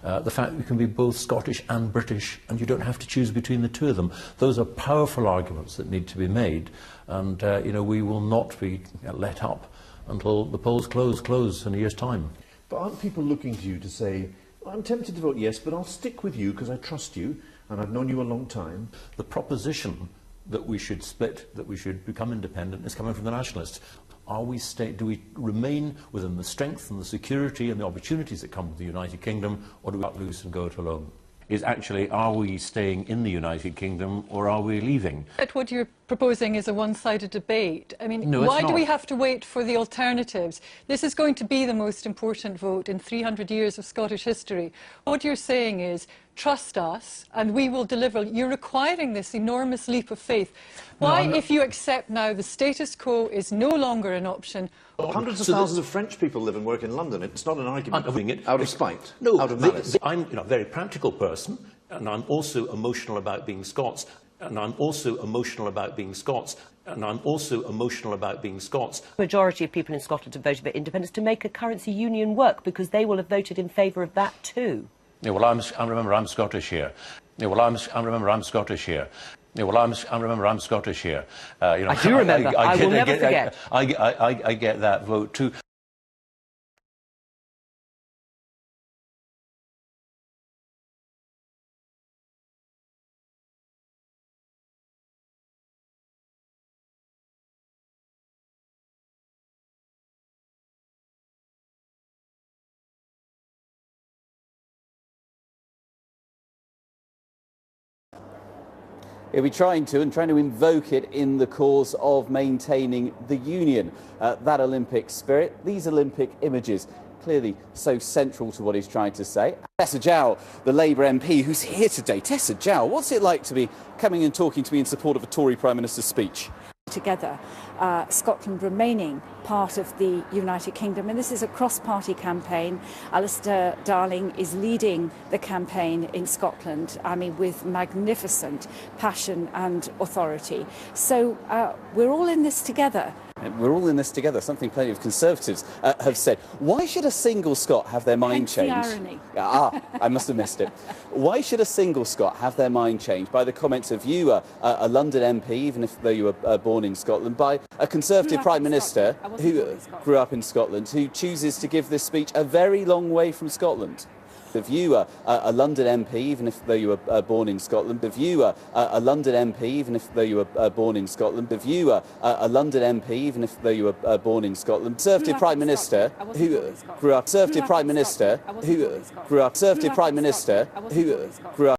The fact that you can be both Scottish and British and you don't have to choose between the two of them. Those are powerful arguments that need to be made, and we will not be let up until the polls close in a year's time. But aren't people looking to you to say, well, I'm tempted to vote yes, but I'll stick with you because I trust you and I've known you a long time? The proposition that we should split, that we should become independent, is coming from the nationalists. Do we remain within the strength and the security and the opportunities that come with the United Kingdom, or do we cut loose and go it alone? Is actually, are we staying in the United Kingdom or are we leaving? But what you're proposing is a one-sided debate. I mean, no, why do we have to wait for the alternatives? This is going to be the most important vote in 300 years of Scottish history. What you're saying is, trust us and we will deliver. You're requiring this enormous leap of faith. Why, if you accept now the status quo is no longer an option? Hundreds of thousands of French people live and work in London. It's not an argument out of spite, no, out of malice. I'm a very practical person, and I'm also emotional about being Scots, and I'm also emotional about being Scots, and I'm also emotional about being Scots. The majority of people in Scotland have voted for independence to make a currency union work, because they will have voted in favour of that too. Yeah, well, remember, I'm Scottish here. Yeah, well, remember, I'm Scottish here. Yeah, well, remember, I'm Scottish here. I do remember. I will never forget. I get that vote too. He'll be trying to invoke it in the cause of maintaining the union. That Olympic spirit, these Olympic images, clearly so central to what he's trying to say. Tessa Jowell, the Labour MP, who's here today. Tessa Jowell, what's it like to be coming and talking to me in support of a Tory Prime Minister's speech? Together, Scotland remaining part of the United Kingdom, and this is a cross-party campaign. Alistair Darling is leading the campaign in Scotland, I mean, with magnificent passion and authority. So we're all in this together. We're all in this together, something plenty of Conservatives have said. Why should a single Scot have their mind changed? The irony. I must have missed it. Why should a single Scot have their mind changed by the comments of you, a London MP, even though you were born in Scotland, by a Conservative Prime Minister who grew up in Scotland, who chooses to give this speech a very long way from Scotland? Of you, a London MP, even though you were born in Scotland. Of you, a London MP, even though you were born in Scotland. Of you, a London MP, even though you were born in Scotland. Conservative Prime Minister who grew up. Conservative Prime Minister who grew up. Conservative Prime Minister who grew up.